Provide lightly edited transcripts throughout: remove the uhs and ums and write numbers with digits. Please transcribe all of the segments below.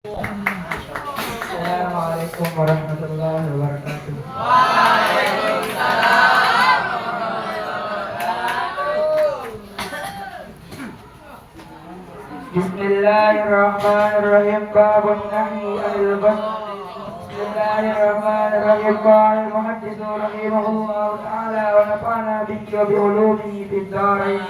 Assalamualaikum warahmatullahi wabarakatuh. Bismillahirrahmanirrahim. Babun nahyi anil ghusl. Bismillahirrahmanirrahim. Qala al-muhaddits rahimahullah ta'ala wa nafa'ana bihi wa bi ulumihi fid dharain.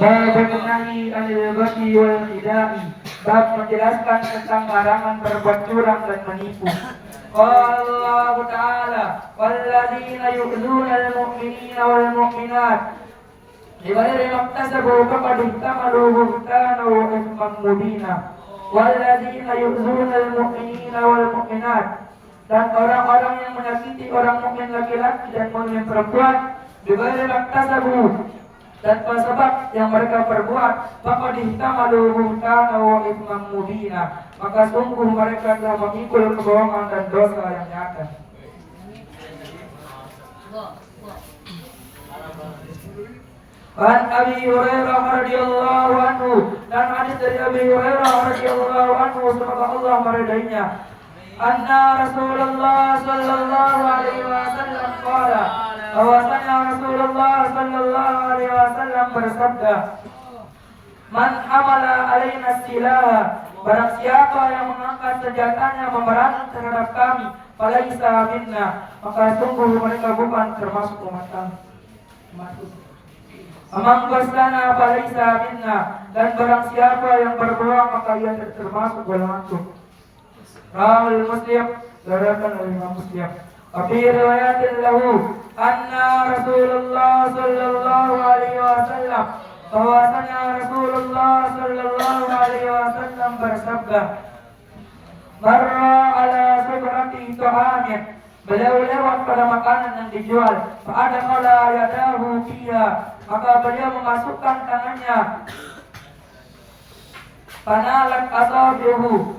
Babun nahyi anil ghusl wal khida'i. Bab menjelaskan tentang larangan berbuat curang dan menipu. Qala Allah Ta'ala walladzina yu'dzuna al-mu'minina wal mu'minat bighairi maktasabu faqad ihtamalu buhtanan wa ithman mubina. Walladzina yu'dzuna al-mu'minina wal mu'minat, dan orang-orang yang menyakiti orang mukmin laki-laki dan mukmin perempuan bighairi maktasabu, dan sebab yang mereka perbuat, faqad ihtamalu buhtanan wa ithman mubina, maka sungguh mereka telah memikul kebohongan dan dosa yang nyata. An Abi Hurairah radhiyallahu anhu, dan hadis dari Abi Hurairah radhiyallahu anhu, semoga Allah meridainya, anna Rasulullah sallallahu alaihi wasallam qala, bahwasanya Rasulullah sallallahu alaihi wasallam bersabda, man hamala alaina silaha, barang siapa yang mengangkat senjatanya memerangi terhadap kami, falaisa minna, maka sungguh mereka bukan termasuk umat kami. Amang basana falaisa minna, dan barang siapa yang berbohong maka ia termasuk golonganku. Rawal Muslim, diriwayatkan oleh Imam Muslim. Fi riwayatin lahu anna Rasulullah sallallahu alaihi wasallam, bahwasanya Rasulullah sallallahu alaihi wasallam bersabda, marra ala subrati ta'amin, beliau lewat pada makanan yang dijual, fa'adakhala yadahu fiha, maka beliau memasukkan tangannya, panalat asabihu,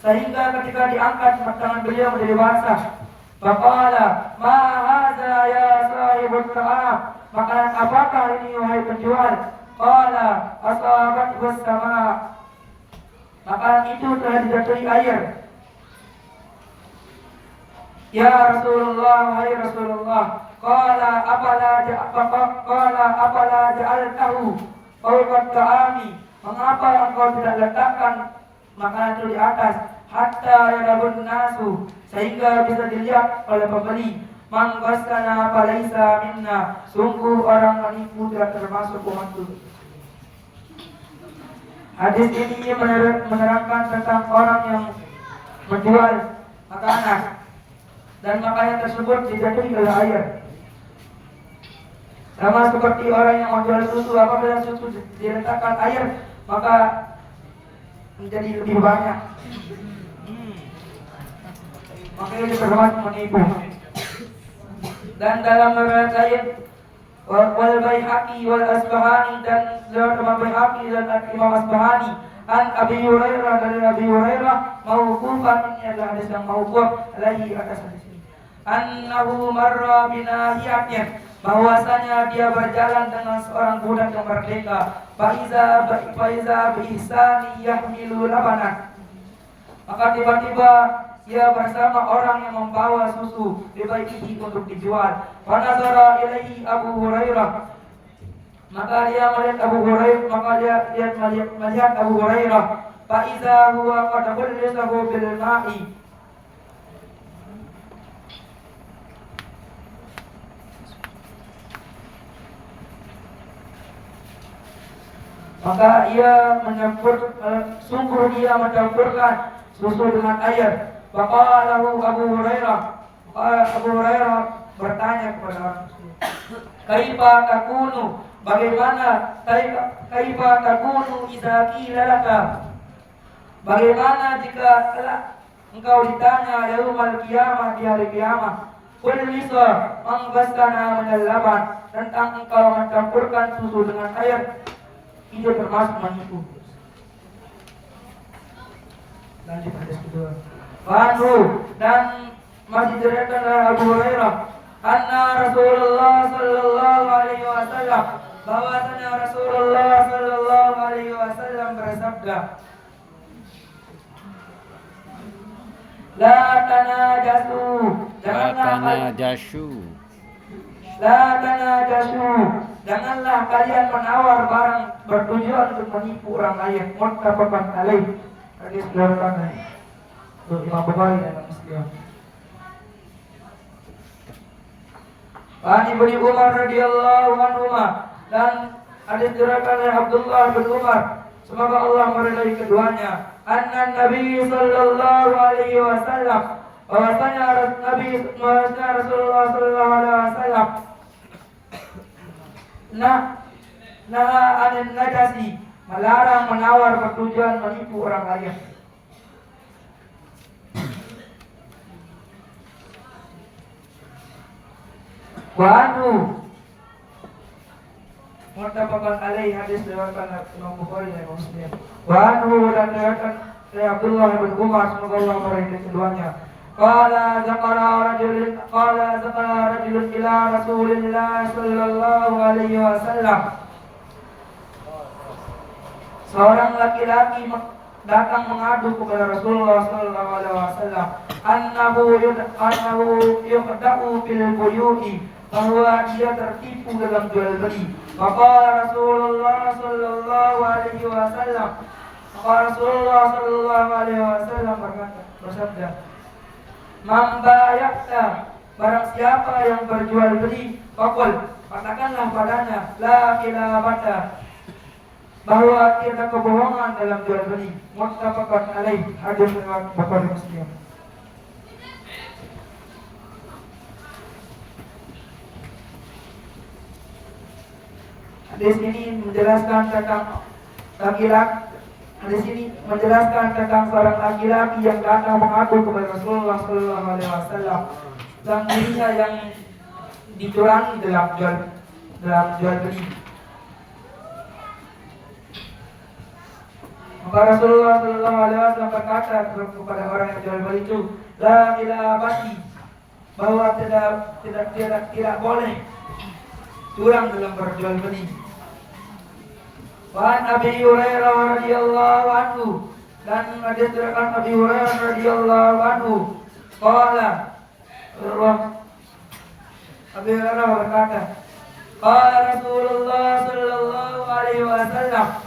sehingga ketika diangkat tangan beliau menjadi basah. Faqala ma hadza ya sahibut ta'am, makanan apakah ini wahai penjual? Qala asabat was-sama, makanan itu telah dijatuhi air. Ya Rasulullah, wahai Rasulullah. Qala apala ja'altahu fawqa ta'ami, mengapa engkau tidak letakkan makanan itu di atas, hatta yadabun nasu, sehingga bisa dilihat oleh pembeli. Man ghasana falaisa minna, sungguh orang menipu tidak termasuk umatku. Hadis ini menerangkan tentang orang yang menjual makanan dan makanan tersebut dijatuhi oleh air. Sama seperti orang yang menjual susu, apabila susu diletakkan air maka menjadi lebih banyak. Makanya ini termasuk menipu. Dan dalam riwayat lain, wal Baihaqi wal Asbahani, dan riwayat Imam Baihaqi dan Imam Asbahani, an Abi Hurairah, dari Abi Hurairah mauqufan, ini adalah hadis yang mauquf alaihi, atas hadis ini, annahu marra binahiyatin, bahwasanya dia berjalan dengan seorang budak yang merdeka, faiza biihsani yahmilu labanan, maka tiba-tiba ia bersama orang yang membawa susu dibaikihi untuk dijual. Fanazara ilaihi Abu Hurairah, maka dia melihat Abu Hurairah, melihat Abu Hurairah, faiza huwa qad ghullisahu bil ma'i, maka ia sungguh dia mencampurkan susu dengan air. Faqalahu Abu Hurairah, Abu Hurairah bertanya kepada orang tersebut, kaifa takunu, bagaimana kaifa takunu idza qila laka, bagaimana jika engkau ditanya yaumul qiyamah, di hari kiamat, qul lisa manggasana minal laban, tentang engkau mencampurkan susu dengan air, itu termasuk menipu. Lanjut hadis kedua. Wanhu, dan masih diriwayatkan oleh Abu Hurairah, anna Rasulullah sallallahu alaihi wasallam, bahwasanya Rasulullah sallallahu bersabda, La tanajasu, janganlah kalian menawar barang bertujuan untuk menipu orang lain. Muttafaqun alaih. Hadis diriwayatkan oleh Imam Bukhari dan Muslim. An Ibnu Umar radhiyallahu anhu, dan hadis diriwayatkan oleh Abdullah bin Umar, semoga Allah meridai keduanya. Anna Nabi sallallahu alaihi wasallam, bahwasanya Rasulullah sallallahu alaihi wasallam naha anin najasi, melarang menawar bertujuan menipu orang lain. Wa anhu, muttafaqun alaih, hadis riwayat Imam Bukhari dan Muslim. Wa anhu, dan riwayat dari Abdullah bin Umar, semoga Allah meridai keduanya. Qala zakara rajulun ila Rasulillah sallallahu alaihi wasallam. Seorang laki-laki datang mengadu kepada Rasulullah sallallahu alaihi wasallam, annahu yuqda'u fil buyu'i, bahwa dia tertipu dalam jual beli. Maka Rasulullah sallallahu alaihi wasallam bersabda, Man bayakta, barang siapa yang berjual beli, faqul, katakanlah padanya, la khilafata, bahwa tiada kebohongan dalam jual beli. Muttafaqun alaih, hadis riwayat Bukhari Muslim. Hadis ini menjelaskan tentang seorang laki-laki yang datang mengaku kepada Rasulullah sallallahu alaihi wasallam tentang dirinya yang dicurangi dalam jual beli. Maka Rasulullah sallallahu alaihi wasallam berkata kepada orang yang jual beli itu, la khilafati, bahwa tidak boleh curang dalam berjual beli. Wa an Abi Hurairah radhiyallahu anhu, dan hadis dari Abi Hurairah radhiyallahu anhu, qala, Abi Hurairah berkata, qala Rasulullah sallallahu alaihi wasallam,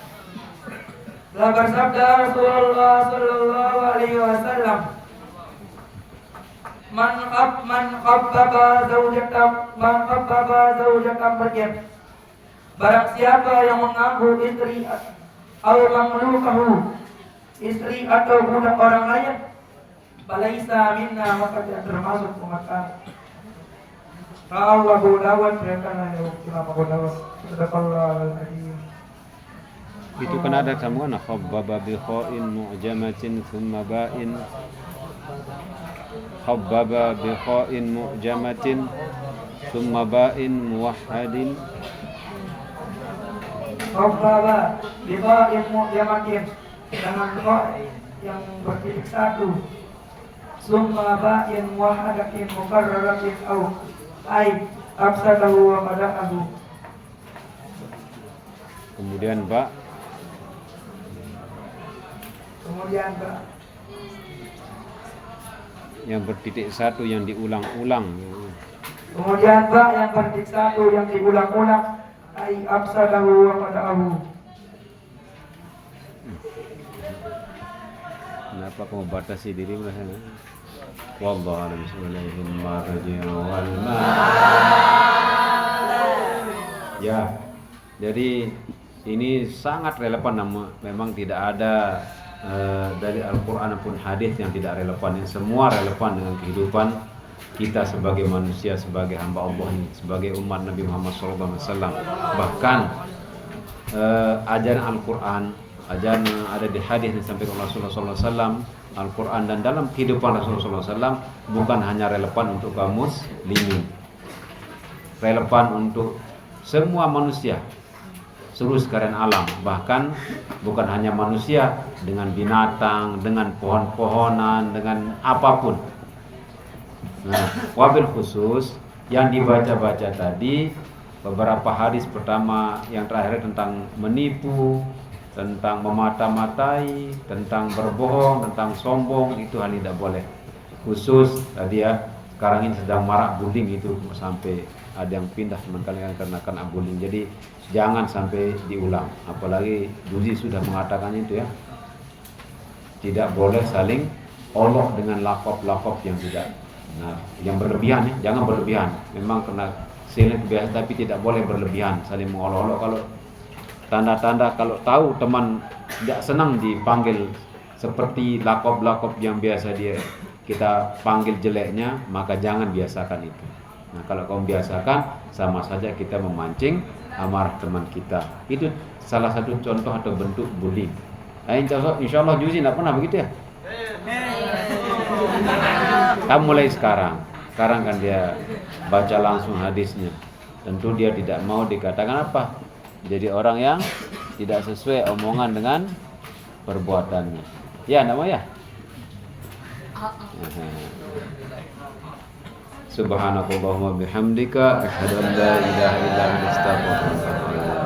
telah bersabda Rasulullah sallallahu alaihi wasallam, Man khabbaba zawjatan bagian, barang siapa yang mengganggu istri atau mamlukahu, istri atau budak orang lain, falaisa minna, maka tidak termasuk umat kami. Rawahu Abu Dawud, riwayatkan oleh Imam Abu Dawud. Sadaqallahul adzim. Itu kan ada sambungan, khabbaba bi kha'in mu'jamatin thumma ba'in, khabbaba bi kha'in mu'jamatin thumma ba'in muwahhadin. Khabbaba bi kha'in mu'jamatin, dengan kha yang bertitik satu, thumma ba'in muwahhadatin mukarraratin au ai afsadahu wa qada'ahu. Kemudian ba, yang bertitik satu yang diulang-ulang. Kemudian ba yang bertitik satu yang diulang-ulang, ai afsadahu wa qada'ahu. Kenapa kamu batasi diri sana? Wallahu a'lam bishawab. Ya, jadi ini sangat relevan, namun memang tidak ada dari Al-Quran pun hadis yang tidak relevan. Yang semua relevan dengan kehidupan kita sebagai manusia, sebagai hamba Allah ini, sebagai umat Nabi Muhammad SAW. Bahkan ajaran Al-Quran, ajaran yang ada di hadis yang disampaikan Rasulullah SAW, Al-Quran dan dalam kehidupan Rasulullah SAW bukan hanya relevan untuk kaum muslimin, relevan untuk semua manusia, seluruh sekalian alam. Bahkan bukan hanya manusia, dengan binatang, dengan pohon-pohonan, dengan apapun. Nah, wabil khusus yang dibaca-baca tadi, beberapa hadis pertama yang terakhir tentang menipu, tentang memata-matai, tentang berbohong, tentang sombong, itu hal tidak boleh. Khusus tadi ya, sekarang ini sedang marak bullying itu, sampai ada yang pindah teman kalian karena kena bullying. Jadi jangan sampai diulang. Apalagi Juzi sudah mengatakan itu ya, tidak boleh saling olok dengan lakop-lakop yang tidak, yang berlebihan ya, jangan berlebihan. Memang kena silent biasa, tapi tidak boleh berlebihan saling mengolok-olok. Kalau tanda-tanda kalau tahu teman tidak senang dipanggil seperti lakop-lakop yang biasa kita panggil jeleknya, maka jangan biasakan itu. Nah, kalau kamu biasakan, sama saja kita memancing amarah teman kita. Itu salah satu contoh atau bentuk bullying. Nah, insya Allah Juzi tidak pernah begitu ya. Kamu mulai sekarang kan dia baca langsung hadisnya. Tentu dia tidak mau dikatakan apa, jadi orang yang tidak sesuai omongan dengan perbuatannya. Ya, nama ya. Subhanakallahumma bihamdika asyhadu an la ilaha illa anta astaghfiruka wa atubu ilaik.